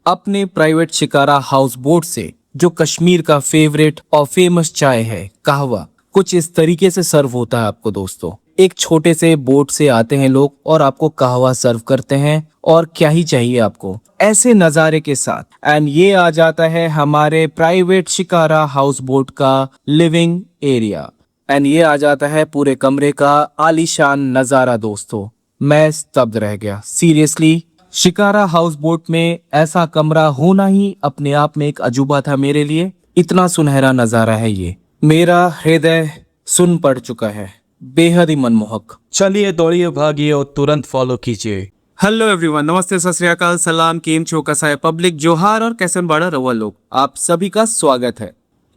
अपने private shikara house boat से, जो कश्मीर का फेवरेट और फेमस चाय है कहवा, कुछ इस तरीके से सर्व होता है आपको दोस्तों। एक छोटे से बोट से आते हैं लोग और आपको कहवा सर्व करते हैं, और क्या ही चाहिए आपको ऐसे नज़ारे के साथ। एंड ये आ जाता है हमारे प्राइवेट शिकारा हाउस बोट का लिविंग एरिया, एंड ये आ जाता है पूरे कमरे का आलीशान नज़ारा दोस्तों। मैं स्तब्ध रह गया सीरियसली। शिकारा हाउस बोट में ऐसा कमरा होना ही अपने आप में एक अजूबा था मेरे लिए। इतना सुनहरा नज़ारा है ये, मेरा हृदय सुन पड़ चुका है, बेहद ही मनमोहक। चलिए दौड़िए भागिए और तुरंत फॉलो कीजिए। हेलो एवरीवन, नमस्ते, सत श्री अकाल, सलाम, केम छो, कसाय पब्लिक, जोहार और कैसन बाड़ा रवा लोग, आप सभी का स्वागत है।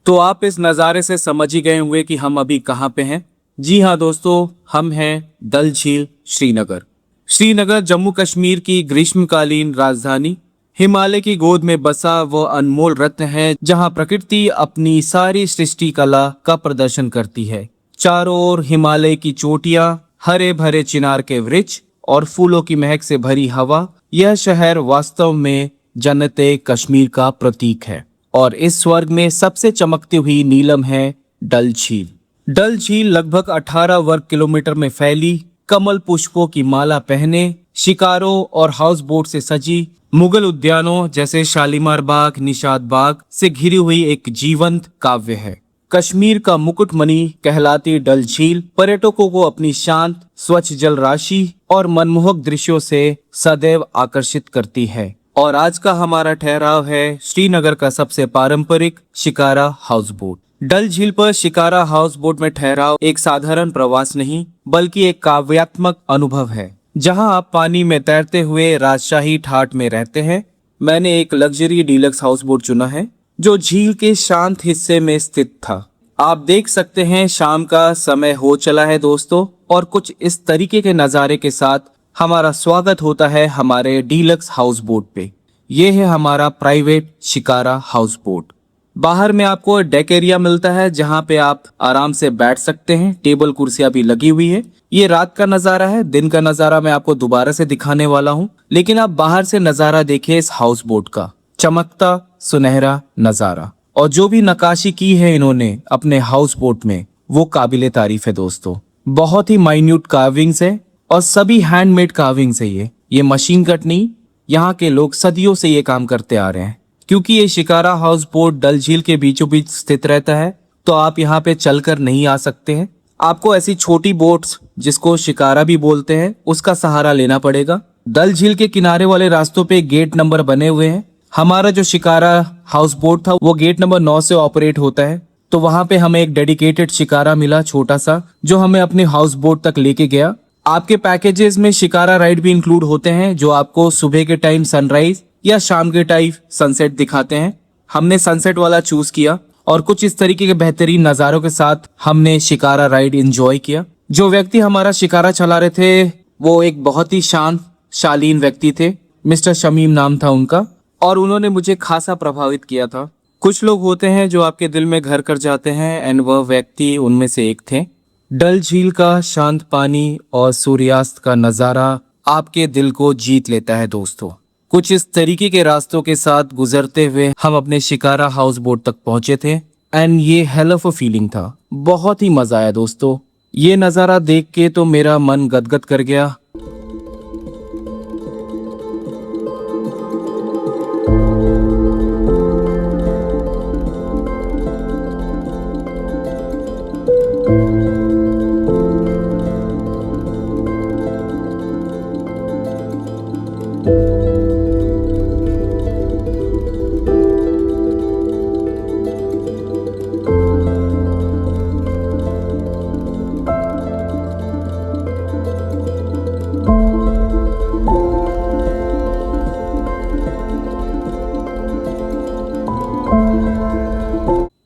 तो आप इस नज़ारे से समझ ही गए होंगे कि हम अभी कहाँ पे हैं। जी हाँ दोस्तों, हम हैं डल झील, श्रीनगर। श्रीनगर जम्मू कश्मीर की ग्रीष्मकालीन राजधानी, हिमालय की गोद में बसा वो अनमोल रत्न है जहाँ प्रकृति अपनी सारी सृष्टि कला का प्रदर्शन करती है। चारों ओर हिमालय की चोटियां, हरे भरे चिनार के वृक्ष और फूलों की महक से भरी हवा। यह शहर वास्तव में जन्नते कश्मीर का प्रतीक है। और इस स्वर्ग में सबसे चमकती हुई नीलम है डल झील। डल झील लगभग 18 वर्ग किलोमीटर में फैली, कमल पुष्पों की माला पहने, शिकारों और हाउस बोट से सजी, मुगल उद्यानों जैसे शालीमार बाग, निशात बाग से घिरी हुई एक जीवंत काव्य है। कश्मीर का मुकुटमणि कहलाती डल झील पर्यटकों को अपनी शांत स्वच्छ जल राशि और मनमोहक दृश्यों से सदैव आकर्षित करती है। और आज का हमारा ठहराव है श्रीनगर का सबसे पारंपरिक शिकारा हाउस बोट। डल झील पर शिकारा हाउस बोट में ठहराव एक साधारण प्रवास नहीं, बल्कि एक काव्यात्मक अनुभव है, जहां आप पानी में तैरते हुए राजशाही ठाट में रहते हैं। मैंने एक लग्जरी डीलक्स हाउस बोट चुना है जो झील के शांत हिस्से में स्थित था। आप देख सकते हैं शाम का समय हो चला है दोस्तों, और कुछ इस तरीके के नज़ारे के साथ हमारा स्वागत होता है हमारे डीलक्स हाउस बोट पे। ये है हमारा प्राइवेट शिकारा हाउस बोट। बाहर में आपको डेक एरिया मिलता है जहाँ पे आप आराम से बैठ सकते हैं, टेबल कुर्सियां भी लगी हुई है। ये रात का नज़ारा है, दिन का नज़ारा मैं आपको दोबारा से दिखाने वाला हूँ, लेकिन आप बाहर से नज़ारा देखिए इस हाउस बोट का, चमकता सुनहरा नज़ारा। और जो भी नक्काशी की है इन्होंने अपने हाउस बोट में, वो काबिले तारीफ है दोस्तों। बहुत ही माइन्यूट कार्विंग्स है और सभी हैंडमेड कार्विंग्स है। ये मशीन कट नहीं, यहाँ के लोग सदियों से ये काम करते आ रहे हैं। क्योंकि ये शिकारा हाउस बोट डल झील के बीचों बीच स्थित रहता है, तो आप यहाँ पे चलकर नहीं आ सकते हैं। आपको ऐसी छोटी बोट्स, जिसको शिकारा भी बोलते हैं, उसका सहारा लेना पड़ेगा। डल झील के किनारे वाले रास्तों पे गेट नंबर बने हुए हैं। हमारा जो शिकारा हाउस बोट था वो गेट नंबर 9 से ऑपरेट होता है, तो वहां पे हमें एक डेडिकेटेड शिकारा मिला छोटा सा, जो हमें अपने हाउस बोट तक लेके गया। आपके पैकेजेस में शिकारा राइड भी इंक्लूड होते हैं, जो आपको सुबह के टाइम सनराइज या शाम के टाइम सनसेट दिखाते हैं। हमने सनसेट वाला चूज किया और कुछ इस तरीके के बेहतरीन नज़ारों के साथ हमने शिकारा राइड एंजॉय किया। जो व्यक्ति हमारा शिकारा चला रहे थे वो एक बहुत ही शांत शालीन व्यक्ति थे, मिस्टर शमीम नाम था उनका, और उन्होंने मुझे खासा प्रभावित किया था। कुछ लोग होते हैं जो आपके दिल में घर कर जाते हैं, एंड वह व्यक्ति उनमें से एक थे। डल झील का शांत पानी और सूर्यास्त का नज़ारा आपके दिल को जीत लेता है दोस्तों। कुछ इस तरीके के रास्तों के साथ गुजरते हुए हम अपने शिकारा हाउस बोट तक पहुंचे थे, एंड ये हेल ऑफ अ फीलिंग था। बहुत ही मजा आया दोस्तों। ये नज़ारा देख के तो मेरा मन गदगद कर गया।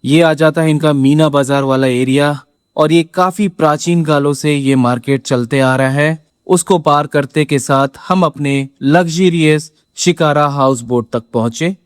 ये आ जाता है इनका मीना बाजार वाला एरिया, और ये काफी प्राचीन कालों से ये मार्केट चलते आ रहा है। उसको पार करते के साथ हम अपने लग्जरियस शिकारा हाउस बोट तक पहुंचे।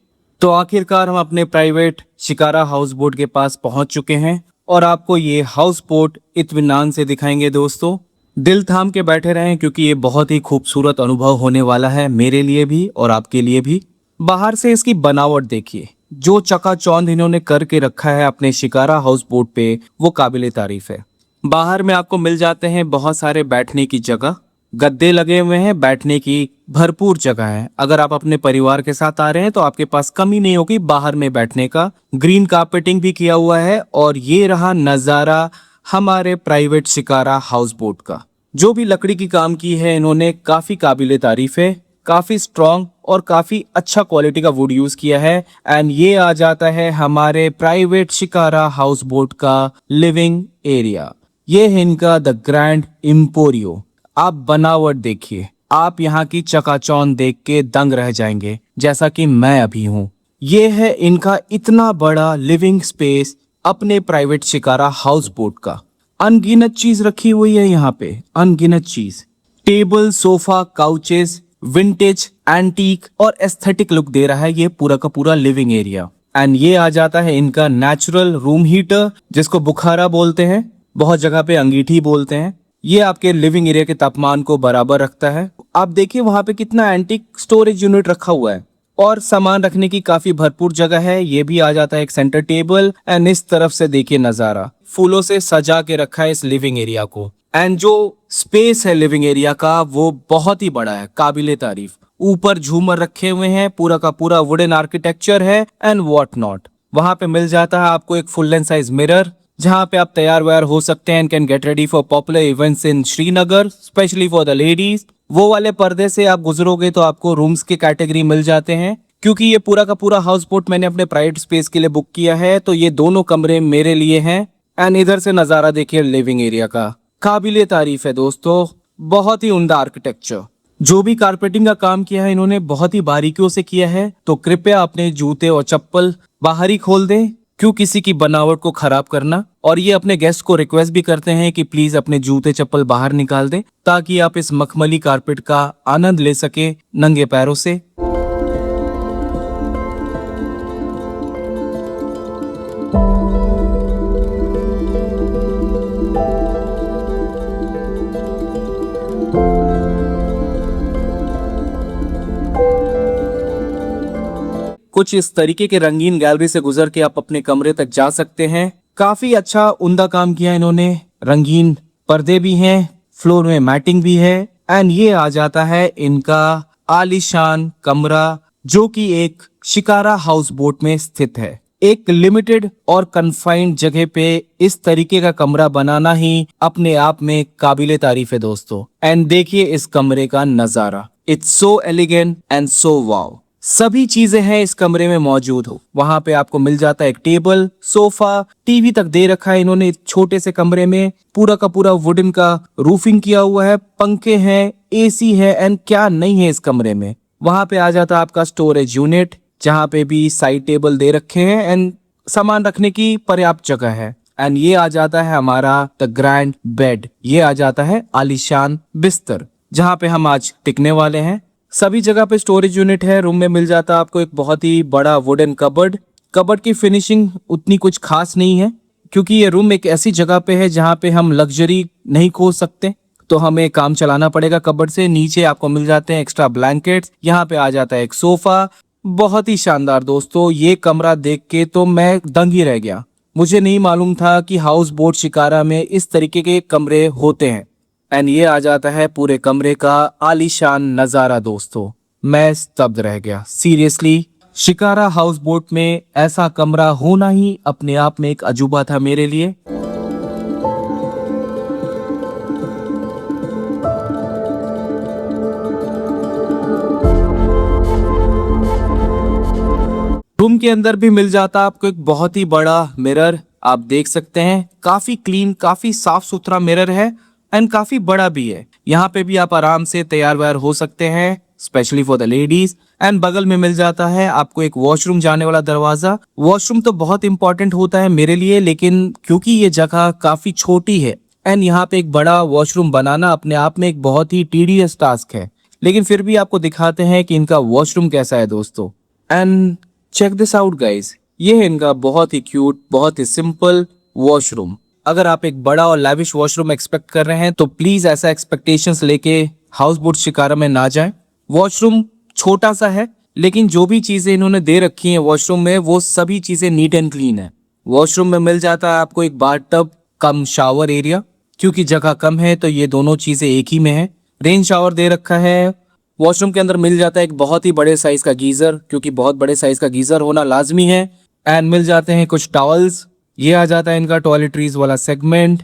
तो आखिरकार हम अपने प्राइवेट शिकारा हाउस बोट के पास पहुंच चुके हैं, और आपको ये हाउस बोट इत्मीनान से दिखाएंगे दोस्तों। दिल थाम के बैठे रहें, क्योंकि ये बहुत ही खूबसूरत अनुभव होने वाला है, मेरे लिए भी और आपके लिए भी। बाहर से इसकी बनावट देखिए, जो चकाचौंध इन्होंने करके रखा है अपने शिकारा हाउस बोट पे, वो काबिले तारीफ है। बाहर में आपको मिल जाते हैं बहुत सारे बैठने की जगह, गद्दे लगे हुए हैं, बैठने की भरपूर जगह है। अगर आप अपने परिवार के साथ आ रहे हैं तो आपके पास कमी नहीं होगी बाहर में बैठने का। ग्रीन कारपेटिंग भी किया हुआ है और ये रहा नज़ारा हमारे प्राइवेट शिकारा हाउस बोट का। जो भी लकड़ी की काम की है इन्होंने, काफी काबिले तारीफ है, काफी स्ट्रॉन्ग और काफी अच्छा क्वालिटी का वुड यूज किया है। एंड ये आ जाता है हमारे प्राइवेट शिकारा हाउस बोट का लिविंग एरिया। ये है इनका द ग्रैंड एम्पोरियो। आप बनावट देखिए, आप यहाँ की चकाचौंध देख के दंग रह जाएंगे, जैसा कि मैं अभी हूँ। ये है इनका इतना बड़ा लिविंग स्पेस अपने प्राइवेट शिकारा हाउस बोट का। अनगिनत चीज रखी हुई है यहाँ पे, अनगिनत चीज। Table, sofa, couches, vintage, antique और एस्थेटिक लुक दे रहा है ये पूरा का पूरा लिविंग एरिया। एंड ये आ जाता है इनका नेचुरल रूम हीटर, जिसको बुखारा बोलते हैं, बहुत जगह पे अंगीठी बोलते हैं। ये आपके लिविंग एरिया के तापमान को बराबर रखता है। आप देखिए वहां पे कितना एंटीक स्टोरेज यूनिट रखा हुआ है और सामान रखने की काफी भरपूर जगह है। ये भी आ जाता है एक सेंटर टेबल। एंड इस तरफ से देखिए नजारा, फूलों से सजा के रखा है इस लिविंग एरिया को। एंड जो स्पेस है लिविंग एरिया का वो बहुत ही बड़ा है, काबिले तारीफ। ऊपर झूमर रखे हुए हैं, पूरा का पूरा वुडन आर्किटेक्चर है एंड व्हाट नॉट। वहां पे मिल जाता है आपको एक फुल लेंथ साइज मिरर, जहां पे आप तैयार व्यार हो सकते हैं and can get ready for popular events in Srinagar, specially for the ladies. वो वाले पर्दे से आप गुजरोगे तो आपको रूम्स के कैटेगरी मिल जाते हैं। क्योंकि ये पूरा का पूरा हाउस बोट मैंने अपने प्राइवेट स्पेस के लिए बुक किया है, तो ये दोनों कमरे मेरे लिए हैं। एंड इधर से नजारा देखिए लिविंग एरिया का, काबिले तारीफ है दोस्तों। बहुत ही उम्दा आर्किटेक्चर। जो भी कारपेटिंग का काम किया है इन्होंने बहुत ही बारीकियों से किया है, तो कृपया अपने जूते और चप्पल बाहर ही खोल दें, क्यों किसी की बनावट को खराब करना। और ये अपने गेस्ट को रिक्वेस्ट भी करते हैं कि प्लीज अपने जूते चप्पल बाहर निकाल दें, ताकि आप इस मखमली कारपेट का आनंद ले सके नंगे पैरों से। कुछ इस तरीके के रंगीन गैलरी से गुजर के आप अपने कमरे तक जा सकते हैं। काफी अच्छा उम्दा काम किया इन्होंने, रंगीन पर्दे भी हैं, फ्लोर में मैटिंग भी है। एंड ये आ जाता है इनका आलीशान कमरा, जो कि एक शिकारा हाउस बोट में स्थित है। एक लिमिटेड और कन्फाइंड जगह पे इस तरीके का कमरा बनाना ही अपने आप में काबिले तारीफ है दोस्तों। एंड देखिए इस कमरे का नजारा, it's so elegant and so wow. सभी चीजें हैं इस कमरे में मौजूद हो। वहां पे आपको मिल जाता है एक टेबल, सोफा, टीवी तक दे रखा है इन्होंने इस छोटे से कमरे में। पूरा का पूरा वुडन का रूफिंग किया हुआ है, पंखे हैं, एसी है एंड क्या नहीं है इस कमरे में। वहां पे आ जाता है आपका स्टोरेज यूनिट, जहां पे भी साइड टेबल दे रखे हैं एंड सामान रखने की पर्याप्त जगह है। एंड ये आ जाता है हमारा द ग्रैंड बेड। ये आ जाता है आलीशान बिस्तर, जहां पे हम आज टिकने वाले हैं। सभी जगह पे स्टोरेज यूनिट है। रूम में मिल जाता है आपको एक बहुत ही बड़ा वुडन कबर्ड। कबर्ड की फिनिशिंग उतनी कुछ खास नहीं है, क्योंकि ये रूम एक ऐसी जगह पे है जहां पे हम लग्जरी नहीं खोज सकते, तो हमें काम चलाना पड़ेगा कबर्ड से। नीचे आपको मिल जाते हैं एक्स्ट्रा ब्लैंकेट्स। यहाँ पे आ जाता है एक सोफा, बहुत ही शानदार दोस्तों। ये कमरा देख के तो मैं दंग ही रह गया। मुझे नहीं मालूम था कि हाउस बोट शिकारा में इस तरीके के कमरे होते हैं। एंड ये आ जाता है पूरे कमरे का आलीशान नजारा दोस्तों। मैं स्तब्ध रह गया सीरियसली। शिकारा हाउस बोट में ऐसा कमरा होना ही अपने आप में एक अजूबा था मेरे लिए। रूम के अंदर भी मिल जाता आपको एक बहुत ही बड़ा मिरर। आप देख सकते हैं काफी क्लीन, काफी साफ सुथरा मिरर है एंड काफी बड़ा भी है। यहाँ पे भी आप आराम से तैयार व्यार हो सकते हैं, specially for the ladies. And बगल में मिल जाता है आपको एक वॉशरूम जाने वाला दरवाजा। वॉशरूम तो बहुत इंपॉर्टेंट होता है मेरे लिए, लेकिन क्योंकि ये जगह काफी छोटी है एंड यहाँ पे एक बड़ा वॉशरूम बनाना अपने आप में एक बहुत ही टीडियस टास्क है, लेकिन फिर भी आपको दिखाते हैं कि इनका वॉशरूम कैसा है दोस्तों। And check this out guys, ये है इनका बहुत ही क्यूट, बहुत ही सिंपल वॉशरूम। अगर आप एक बड़ा और लैविश वॉशरूम एक्सपेक्ट कर रहे हैं तो प्लीज ऐसा एक्सपेक्टेशंस लेके हाउस बोट शिकारा में ना जाएं। वॉशरूम छोटा सा है, लेकिन जो भी चीजें इन्होंने दे रखी हैं वॉशरूम में वो सभी चीजें नीट एंड क्लीन है। वॉशरूम में मिल जाता है आपको एक बाथ टब कम शावर एरिया, क्योंकि जगह कम है तो ये दोनों चीजें एक ही में है। रेन शावर दे रखा है। वॉशरूम के अंदर मिल जाता है एक बहुत ही बड़े साइज का गीजर, क्योंकि बहुत बड़े साइज का गीजर होना लाजमी है। एंड मिल जाते हैं कुछ टॉवल्स। ये आ जाता है इनका टॉयलेटरीज वाला segment.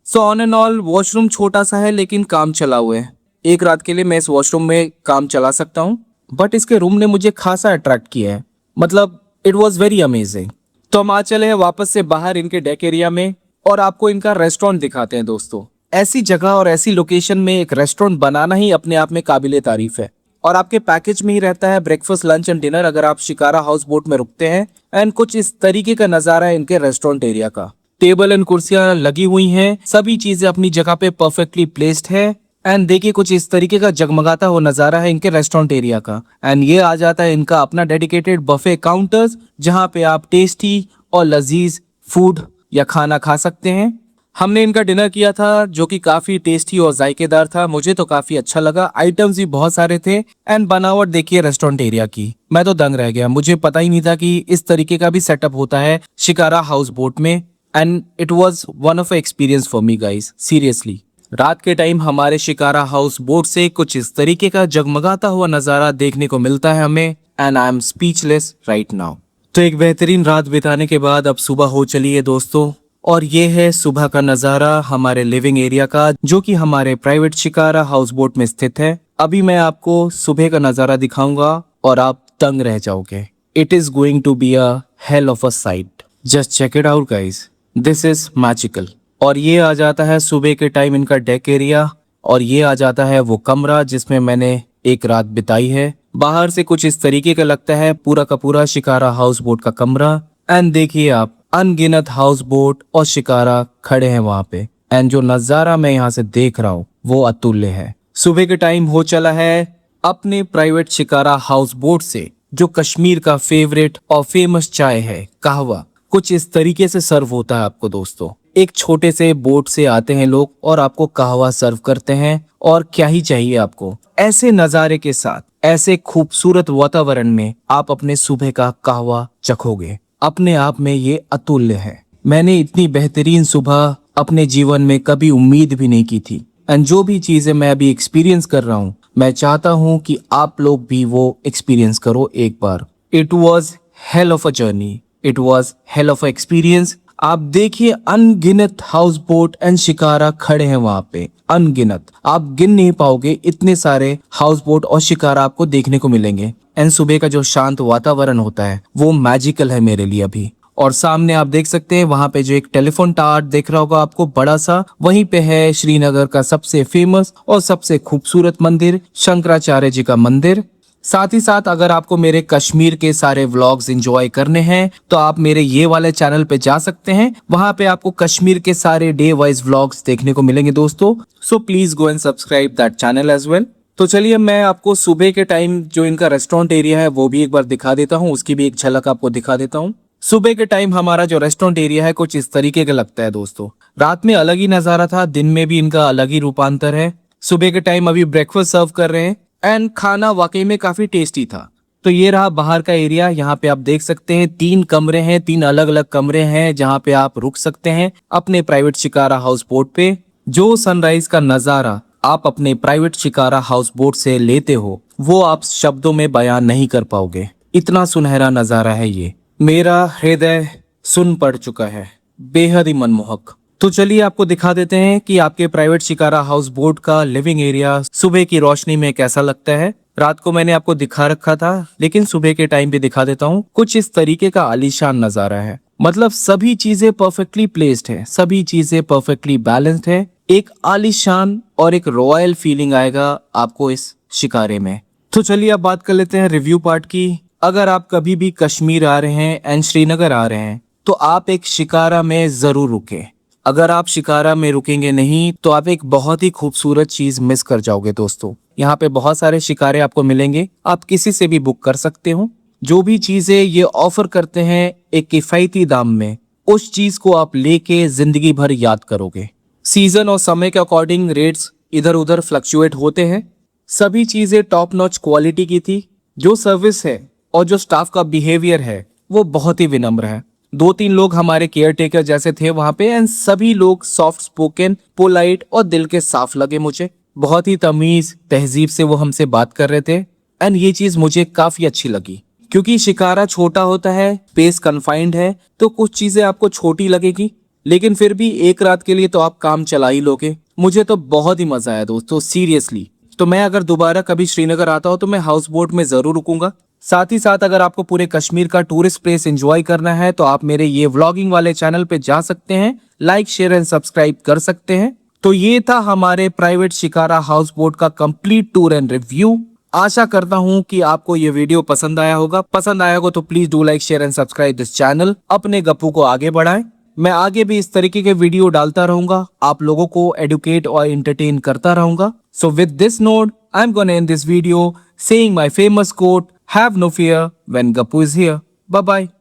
So on and all washroom छोटा सा है लेकिन काम चला हुआ है। एक रात के लिए मैं इस वॉशरूम में काम चला सकता हूँ। बट इसके रूम ने मुझे खासा अट्रैक्ट किया है, मतलब इट वॉज वेरी अमेजिंग। तो हम आ चले हैं वापस से बाहर इनके डेक एरिया में और आपको इनका रेस्टोरेंट दिखाते हैं दोस्तों। ऐसी जगह और ऐसी लोकेशन में एक रेस्टोरेंट बनाना ही अपने आप में काबिले तारीफ है। और आपके पैकेज में ही रहता है ब्रेकफास्ट, लंच एंड डिनर अगर आप शिकारा हाउस बोट में रुकते हैं। एंड कुछ इस तरीके का नजारा है इनके रेस्टोरेंट एरिया का। टेबल एंड कुर्सियां लगी हुई हैं, सभी चीजें अपनी जगह पे परफेक्टली प्लेस्ड है। एंड देखिए कुछ इस तरीके का जगमगाता हुआ नजारा है इनके रेस्टोरेंट एरिया का। एंड ये आ जाता है इनका अपना डेडिकेटेड बफे काउंटर्स, जहां पे आप टेस्टी और लजीज फूड या खाना खा सकते हैं। हमने इनका डिनर किया था जो कि काफी टेस्टी और जायकेदार था। मुझे तो काफी अच्छा लगा। आइटम्स भी बहुत सारे थे। एंड बनावट देखिए रेस्टोरेंट एरिया की, मैं तो दंग रह गया। मुझे पता ही नहीं था कि इस तरीके का भी सेटअप होता है शिकारा हाउस बोट में। And it was one of experience for me guys, seriously. रात के टाइम हमारे शिकारा हाउस बोट से कुछ इस तरीके का जगमगाता हुआ नजारा देखने को मिलता है हमें। And I am speechless right now. तो एक बेहतरीन रात बिताने के बाद अब सुबह हो चली है दोस्तों, और ये है सुबह का नजारा हमारे लिविंग एरिया का, जो कि हमारे प्राइवेट शिकारा हाउस बोट में स्थित है। अभी मैं आपको सुबह का नजारा दिखाऊंगा और आप तंग रह जाओगे। It is going to be a hell of a sight. Just check it out guys, this is magical. और ये आ जाता है सुबह के टाइम इनका डेक एरिया, और ये आ जाता है वो कमरा जिसमें मैंने एक रात बिताई है। बाहर से कुछ इस तरीके का लगता है पूरा का पूरा शिकारा हाउस बोट का कमरा। एंड देखिए आप अनगिनत हाउस बोट और शिकारा खड़े हैं वहां पे। एंड जो नजारा मैं यहाँ से देख रहा हूँ वो अतुल्य है। सुबह के टाइम हो चला है अपने प्राइवेट शिकारा हाउस बोट से जो कश्मीर का फेवरेट और फेमस चाय है कहवा, कुछ इस तरीके से सर्व होता है आपको दोस्तों। एक छोटे से बोट से आते हैं लोग और आपको कहवा सर्व करते हैं। और क्या ही चाहिए आपको। ऐसे नजारे के साथ ऐसे खूबसूरत वातावरण में आप अपने सुबह का कहवा चखोगे। अपने आप में ये अतुल्य है। मैंने इतनी बेहतरीन सुबह अपने जीवन में कभी उम्मीद भी नहीं की थी। एंड जो भी चीजें मैं अभी एक्सपीरियंस कर रहा हूँ, मैं चाहता हूँ कि आप लोग भी वो एक्सपीरियंस करो एक बार। It was hell of a journey, it was hell of a experience. आप देखिए अनगिनत हाउस बोट एंड शिकारा खड़े हैं वहां पे, अनगिनत। आप गिन नहीं पाओगे, इतने सारे हाउस बोट और शिकारा आपको देखने को मिलेंगे। एंड सुबह का जो शांत वातावरण होता है वो मैजिकल है मेरे लिए अभी। और सामने आप देख सकते हैं वहां पे जो एक टेलीफोन टावर देख रहा होगा आपको बड़ा सा, वहीं पे है श्रीनगर का सबसे फेमस और सबसे खूबसूरत मंदिर शंकराचार्य जी का मंदिर। साथ ही साथ अगर आपको मेरे कश्मीर के सारे व्लॉग्स एंजॉय करने हैं तो आप मेरे ये वाले चैनल पे जा सकते हैं। वहां पे आपको कश्मीर के सारे डे वाइज व्लॉग्स देखने को मिलेंगे दोस्तों। So please go and subscribe that channel as well. तो चलिए मैं आपको सुबह के टाइम जो इनका रेस्टोरेंट एरिया है वो भी एक बार दिखा देता हूँ, उसकी भी एक झलक आपको दिखा देता हूँ। सुबह के टाइम हमारा जो रेस्टोरेंट एरिया है कुछ इस तरीके का लगता है दोस्तों। रात में अलग ही नजारा था, दिन में भी इनका अलग ही रूपांतर है। सुबह के टाइम अभी ब्रेकफास्ट सर्व कर रहे हैं एंड खाना वाकई में काफी टेस्टी था। तो ये रहा बाहर का एरिया। यहाँ पे आप देख सकते हैं 3 कमरे हैं, 3 अलग अलग कमरे हैं जहाँ पे आप रुक सकते हैं अपने प्राइवेट शिकारा हाउस बोट पे। जो सनराइज का नजारा आप अपने प्राइवेट शिकारा हाउस बोट से लेते हो वो आप शब्दों में बयान नहीं कर पाओगे। इतना सुनहरा नजारा है ये, मेरा हृदय सुन पड़ चुका है, बेहद ही मनमोहक। तो चलिए आपको दिखा देते हैं कि आपके प्राइवेट शिकारा हाउस बोट का लिविंग एरिया सुबह की रोशनी में कैसा लगता है। रात को मैंने आपको दिखा रखा था लेकिन सुबह के टाइम पे दिखा देता हूँ। कुछ इस तरीके का आलीशान नजारा है, मतलब सभी चीजें परफेक्टली प्लेस्ड है, सभी चीजें परफेक्टली बैलेंस्ड है। एक आलीशान और एक रॉयल फीलिंग आएगा आपको इस शिकारे में। तो चलिए अब बात कर लेते हैं रिव्यू पार्ट की। अगर आप कभी भी कश्मीर आ रहे हैं एंड श्रीनगर आ रहे हैं तो आप एक शिकारा में जरूर रुके। अगर आप शिकारा में रुकेंगे नहीं तो आप एक बहुत ही खूबसूरत चीज मिस कर जाओगे दोस्तों। यहाँ पे बहुत सारे शिकारे आपको मिलेंगे, आप किसी से भी बुक कर सकते हो। जो भी चीजें ये ऑफर करते हैं एक किफायती दाम में, उस चीज को आप लेके जिंदगी भर याद करोगे। सीजन और समय के अकॉर्डिंग रेट्स इधर उधर फ्लक्चुएट होते हैं। सभी चीजें टॉप नॉच क्वालिटी की थी। जो सर्विस है और जो स्टाफ का बिहेवियर है वो बहुत ही विनम्र है। 2-3 लोग हमारे केयर टेकर जैसे थे वहां पे, एंड सभी लोग सॉफ्ट स्पोकन, पोलाइट और दिल के साफ लगे मुझे। बहुत ही तमीज तहजीब से वो हमसे बात कर रहे थे, एंड ये चीज मुझे काफी अच्छी लगी। क्योंकि शिकारा छोटा होता है, स्पेस कन्फाइंड है, तो कुछ चीजें आपको छोटी लगेगी, लेकिन फिर भी एक रात के लिए तो आप काम चला ही लोगे। मुझे तो बहुत ही मजा आया दोस्तों, सीरियसली। तो मैं अगर दोबारा कभी श्रीनगर आता हूँ तो मैं हाउस बोट में जरूर रुकूंगा। साथ ही साथ अगर आपको पूरे कश्मीर का टूरिस्ट प्लेस एंजॉय करना है तो आप मेरे ये व्लॉगिंग वाले चैनल पे जा सकते हैं, लाइक शेयर एंड सब्सक्राइब कर सकते हैं। तो ये था हमारे प्राइवेट शिकारा हाउस बोट का कंप्लीट टूर एंड रिव्यू। आशा करता हूँ कि आपको ये वीडियो पसंद आया होगा। पसंद आया हो तो please do like share and subscribe this channel. अपने गप्पू को आगे बढ़ाएं। मैं आगे भी इस तरीके के वीडियो डालता रहूंगा, आप लोगों को एडुकेट और एंटरटेन करता रहूंगा। So with this note I am gonna and this video saying my famous quote, have no fear when Gappu is here. Bye bye.